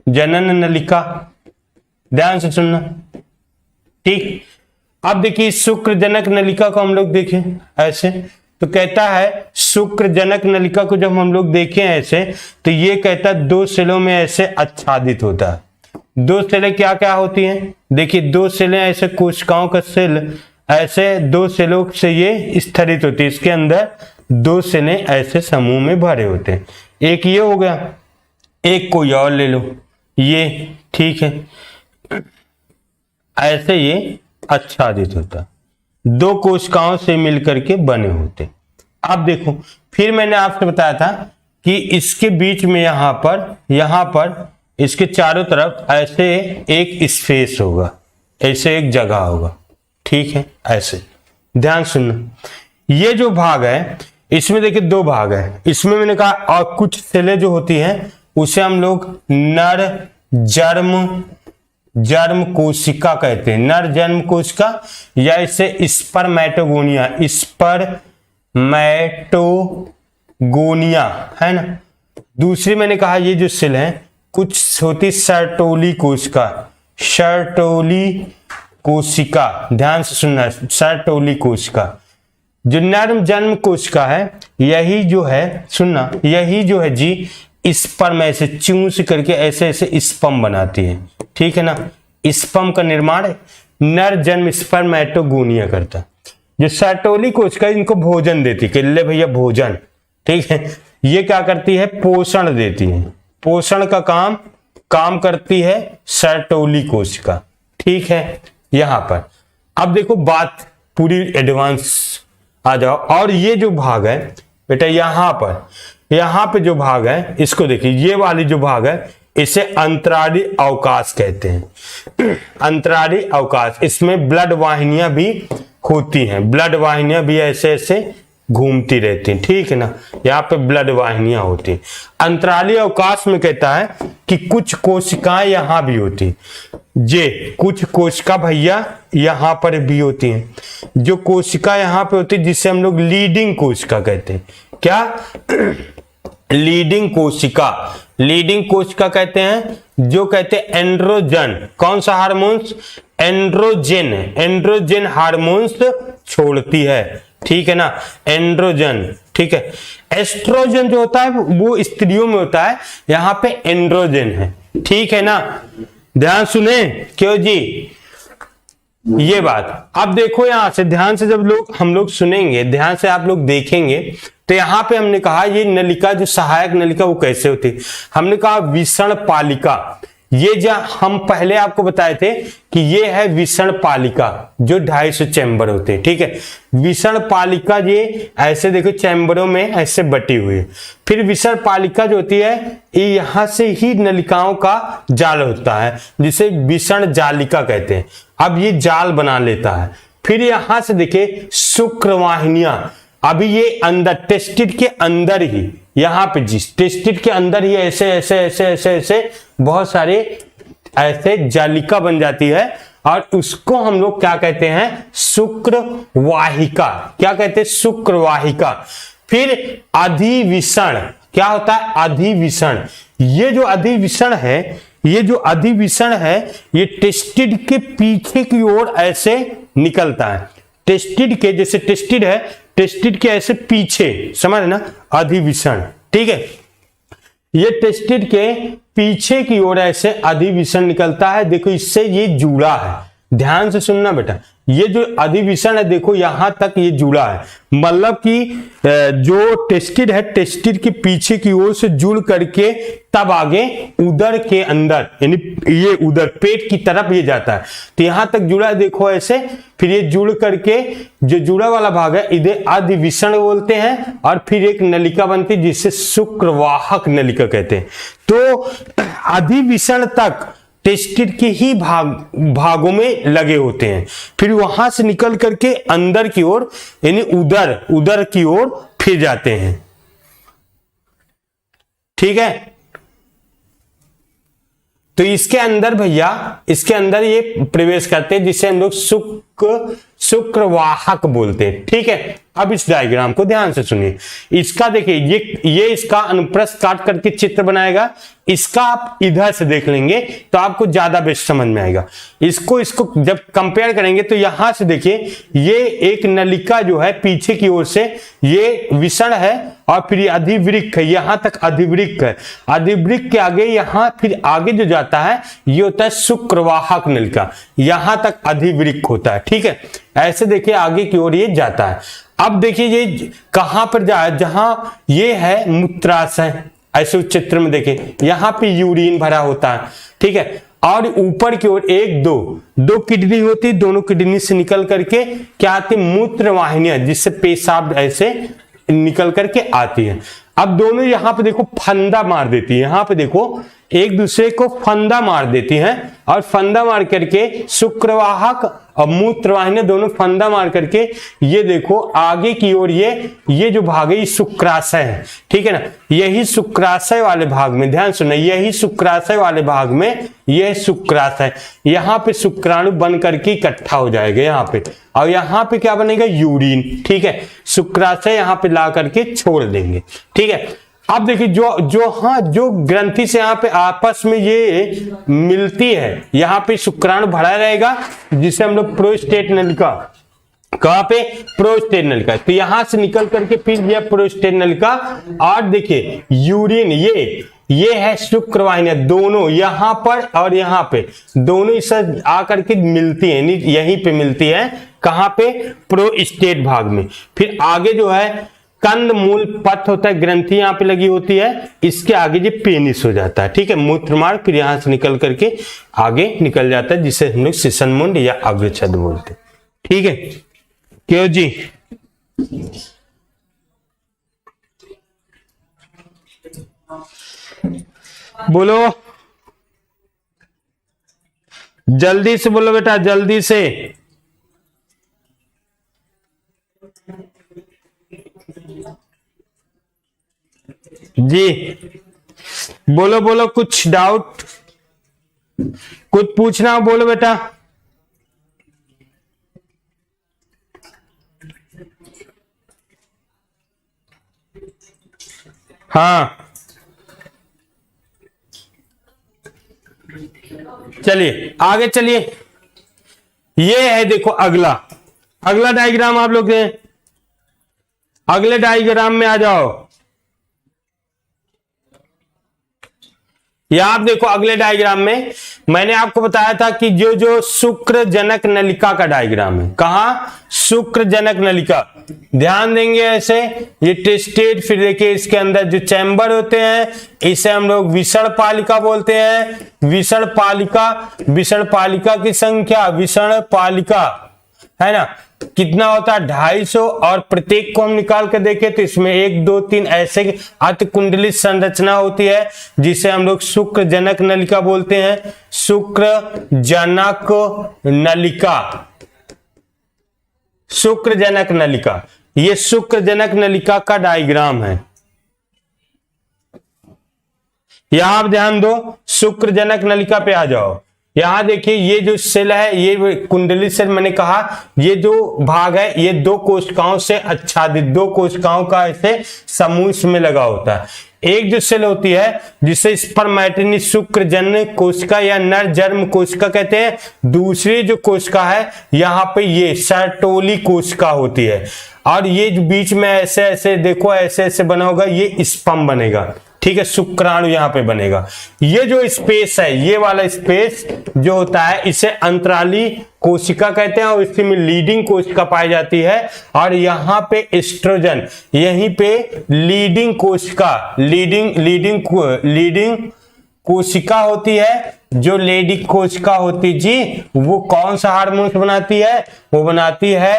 जनन नलिका। ध्यान से सुनना। ठीक, अब देखिए शुक्र जनक नलिका को हम लोग देखें ऐसे, तो कहता है शुक्रजनक नलिका को जब हम लोग देखें ऐसे, तो ये कहता है 2 सेलों में ऐसे आच्छादित होता है। 2 सेलें क्या क्या होती हैं, देखिए 2 सेलें ऐसे कोशिकाओं का सेल ऐसे 2 सेलों से ये स्थिरित होती है, इसके अंदर 2 सेलें ऐसे समूह में भरे होते हैं। एक ये हो गया, एक कोई और ले लो ये, ठीक है, ऐसे ये आच्छादित होता है, 2 कोशिकाओं से मिलकर के बने होते। अब देखो, फिर मैंने आपसे बताया था कि इसके बीच में यहां पर इसके चारों तरफ ऐसे एक स्पेस होगा, ऐसे एक जगह होगा, ठीक है, ऐसे ध्यान सुनना। ये जो भाग है इसमें देखिए 2 भाग है, इसमें मैंने कहा और कुछ सेलें जो होती हैं उसे हम लोग नर जर्म कोशिका कहते हैं, नर जन्म कोशिका, या इसे स्पर्मेटोगोनिया है ना। दूसरी मैंने कहा ये जो सेल है कुछ होती सर्टोली कोशिका, ध्यान से सुनना, सर्टोली कोशिका। जो नर्म जन्म कोशिका है यही जो है, सुनना, यही जो है जी स्पर्म ऐसे चूस करके ऐसे ऐसे स्पर्म बनाती है, ठीक है ना। स्पर्म का निर्माण नर जन्म स्पर्मेटोगोनिया करता है। जो सर्टोली कोशिका इनको भोजन देती है, ले भैया भोजन, ठीक है। ये क्या करती है, पोषण देती है, पोषण का काम करती है सर्टोली कोशिका, ठीक है। यहां पर अब देखो बात पूरी एडवांस आ जाओ, और ये जो भाग है बेटा यहां पे जो भाग है इसको देखिए, ये वाली जो भाग है इसे अंतराली अवकाश कहते हैं। अंतराली अवकाश, इसमें ब्लड वाहिनियां भी होती हैं, ब्लड वाहिनियां भी ऐसे ऐसे घूमती रहती हैं, ठीक है ना। यहाँ पे ब्लड वाहिनियां होती हैं। अंतराली अवकाश में कहता है कि कुछ कोशिकाएं यहां भी होती, कुछ कोशिका भैया यहां पर भी होती हैं। जो कोशिका यहां पे होती है जिसे हम लोग लीडिंग कोशिका कहते हैं, क्या लीडिंग कोशिका कहते हैं, जो कहते हैं एंड्रोजन, कौन सा हार्मोन्स, एंड्रोजन हार्मोन्स छोड़ती है, ठीक है ना, एंड्रोजन, ठीक है। एस्ट्रोजन जो होता है वो स्त्रियों में होता है, यहां पे एंड्रोजन है, ठीक है ना। ध्यान सुने, क्यों जी ये बात। अब देखो यहां से ध्यान से जब हम लोग सुनेंगे, ध्यान से आप लोग देखेंगे, तो यहां पे हमने कहा ये नलिका जो सहायक नलिका वो कैसे होती है, हमने कहा विषण पालिका। ये जो हम पहले आपको बताए थे कि ये है विषण पालिका, जो 250 चैम्बर होते हैं, ठीक है। विषण पालिका ये ऐसे देखो चैम्बरों में ऐसे बटी हुई है। फिर विषण पालिका जो होती है ये यहां से ही नलिकाओं का जाल होता है, जिसे विषण जालिका कहते हैं। अब ये जाल बना लेता है। फिर यहां से देखे शुक्रवाहिनियां, अभी ये अंदर टेस्टिड के अंदर ही, यहां पे जी टेस्टिड के अंदर ही ऐसे ऐसे ऐसे ऐसे ऐसे बहुत सारे ऐसे जालिका बन जाती है, और उसको हम लोग क्या कहते हैं, शुक्रवाहिका। क्या कहते हैं, शुक्रवाहिका। फिर अधिविषण, क्या होता है, अधिविषण। ये जो अधिविषण है ये टेस्टिड के पीछे की ओर ऐसे निकलता है। टेस्टिड के, जैसे टेस्टिड है, टेस्टिड के ऐसे पीछे, समझ ना, अधिविषण, ठीक है। ये टेस्टिड के पीछे की ओर ऐसे अधिविषण निकलता है। देखो इससे ये जुड़ा है, ध्यान से सुनना बेटा, ये जो अधिविषण है देखो यहां तक ये जुड़ा है, मतलब कि जो टेस्टिड है टेस्टिड के पीछे की ओर से जुड़ करके तब आगे उदर के अंदर, यानी ये उदर पेट की तरफ ये जाता है। तो यहां तक जुड़ा है देखो ऐसे, फिर ये जुड़ करके जो जुड़ा वाला भाग है इधर अधिविषण बोलते हैं, और फिर एक नलिका बनती है जिसे शुक्रवाहक नलिका कहते हैं। तो अधिविषण तक टेस्टिड के ही भागों में लगे होते हैं, फिर वहां से निकल करके अंदर की ओर यानी उदर की ओर फिर जाते हैं, ठीक है। तो इसके अंदर भैया, इसके अंदर ये प्रवेश करते हैं जिसे हम लोग शुक्रवाहक बोलते हैं, ठीक है। अब इस डायग्राम को ध्यान से सुनिए, इसका देखिए ये इसका अनुप्रस्थ काट करके चित्र बनाएगा, इसका आप इधर से देख लेंगे तो आपको ज्यादा बेस्ट समझ में आएगा। इसको जब कंपेयर करेंगे तो यहां से देखिए ये एक नलिका जो है पीछे की ओर से ये विषण है और फिर ये अधिवृक्क है, यहां तक अधिवृक्क है, अधिवृक्क के आगे यहां फिर आगे जो जाता है ये होता है शुक्रवाहक नलिका, यहां तक अधिवृक्क होता है। ठीक है, ऐसे देखिए आगे की ओर ये जाता है। अब देखिए ये कहां पर जाए, जहां ये है मूत्राशय, ऐसे उस चित्र में देखिए यहां पे यूरिन भरा होता है। ठीक है, और ऊपर की ओर एक दो किडनी होती, दोनों किडनी से निकल करके क्या आती, मूत्र वाहिनियां, जिससे पेशाब ऐसे निकल करके आती है। अब दोनों यहां पे देखो फंदा मार देती है, यहां पे देखो एक दूसरे को फंदा मार देती हैं और फंदा मार करके शुक्रवाहक और मूत्रवाहिनी दोनों फंदा मार करके ये देखो आगे की ओर ये जो भाग है ये शुक्राशय है। ठीक है ना, यही शुक्राशय वाले भाग में ध्यान सुना, यही शुक्राशय वाले भाग में ये शुक्राशय, यहाँ पे शुक्राणु बन करके इकट्ठा हो जाएगा यहाँ पे, और यहाँ पे क्या बनेगा, यूरिन। ठीक है, शुक्राशय यहाँ पे ला करके छोड़ देंगे। ठीक है, अब देखिए जो ग्रंथि से यहाँ पे आपस में ये मिलती है, यहाँ पे शुक्राणु भरा रहेगा जिसे हम लोग प्रोस्टेट नलिका, कहां पे, प्रोस्टेट नलिका, तो यहां से निकल करके फिर यह प्रोस्टेट नलिका, और देखिए यूरिन ये है शुक्रवाहिनी, दोनों यहां पर और यहां पे दोनों इससे आकर के मिलती है, यहीं पे मिलती है, कहां पे, प्रोस्टेट भाग में। फिर आगे जो है कंद मूल पथ होता है, ग्रंथि यहाँ पे लगी होती है, इसके आगे ये पेनिस हो जाता है। ठीक है, मूत्रमार्ग फिर यहां से निकल करके आगे निकल जाता है, जिसे हम लोग शिशनमुंड या अग्रछद बोलते हैं। ठीक है, क्यों जी, बोलो जल्दी से, बोलो बेटा जल्दी से। जी बोलो बोलो, कुछ डाउट, कुछ पूछना हो बोलो बेटा। हाँ चलिए आगे चलिए, ये है देखो अगला डायग्राम आप लोग दें, अगले डायग्राम में आ जाओ। यहां आप देखो अगले डायग्राम में मैंने आपको बताया था कि जो शुक्र जनक नलिका का डायग्राम है, कहां, शुक्र जनक नलिका, ध्यान देंगे ऐसे, ये टेस्टेड, फिर देखिए इसके अंदर जो चैम्बर होते हैं इसे हम लोग विषण पालिका बोलते हैं। विषण पालिका की संख्या, विषण पालिका है ना, कितना होता है, 250, और प्रत्येक को हम निकाल कर देखें तो इसमें 1 2 3 ऐसे अतिकुंडलित संरचना होती है, जिसे हम लोग शुक्र जनक नलिका बोलते हैं। शुक्र जनक नलिका, शुक्र जनक नलिका, ये शुक्र जनक नलिका का डायग्राम है। यहां आप ध्यान दो, शुक्र जनक नलिका पे आ जाओ। यहां देखिए ये जो सेल है, ये कुंडली सेल, मैंने कहा ये जो भाग है ये 2 कोशिकाओं से आच्छादित, 2 कोशिकाओं का ऐसे समूह इसमें लगा होता है। एक जो सेल होती है जिसे स्पर्मेटिनी शुक्र जनन कोशिका या नर जन्म कोशिका कहते हैं, दूसरी जो कोशिका है यहाँ पे ये सर्टोली कोशिका होती है, और ये जो बीच में ऐसे ऐसे देखो ऐसे ऐसे बना होगा ये स्पर्म बनेगा। ठीक है, शुक्राणु यहाँ पे बनेगा। ये जो स्पेस है, ये वाला स्पेस जो होता है इसे अंतराली कोशिका कहते हैं, और इसी में लीडिंग कोशिका पाई जाती है, और यहाँ पे एस्ट्रोजन, यहीं पे लीडिंग कोशिका, लीडिंग कोशिका होती है। जो लेडी कोशिका होती जी, वो कौन सा हार्मोन बनाती है, वो बनाती है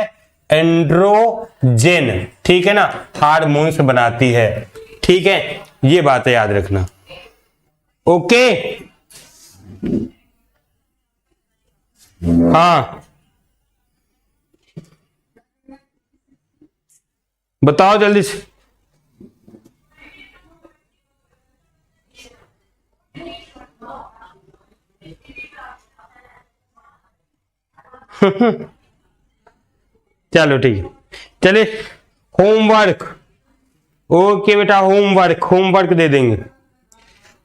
एंड्रोजन। ठीक है ना, हार्मोन्स बनाती है। ठीक है, ये बात है याद रखना। ओके, हाँ बताओ जल्दी से। चलो ठीक है, चलिए होमवर्क, ओके बेटा होमवर्क, होमवर्क दे देंगे।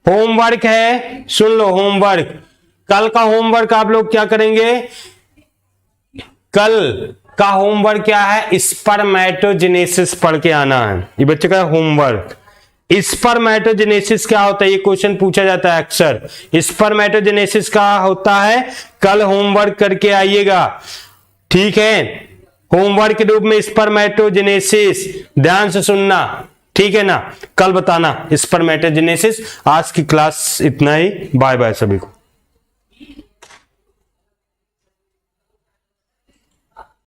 होमवर्क है, सुन लो होमवर्क। कल का होमवर्क आप लोग क्या करेंगे? कल का होमवर्क क्या है? स्पर्मेटोजेनेसिस पढ़ के आना है। ये बच्चे का होमवर्क। स्पर्मेटोजेनेसिस क्या होता है? ये क्वेश्चन पूछा जाता है अक्सर। स्पर्मेटोजेनेसिस क्या होता है? कल होमवर्क करके आइएगा, ठीक है। होमवर्क के रूप में स्पर्मेटोजेनेसिस, ध्यान से सुनना, ठीक है ना। कल बताना स्पर्मेटोजेनेसिस। आज की क्लास इतना ही, बाय बाय सभी को।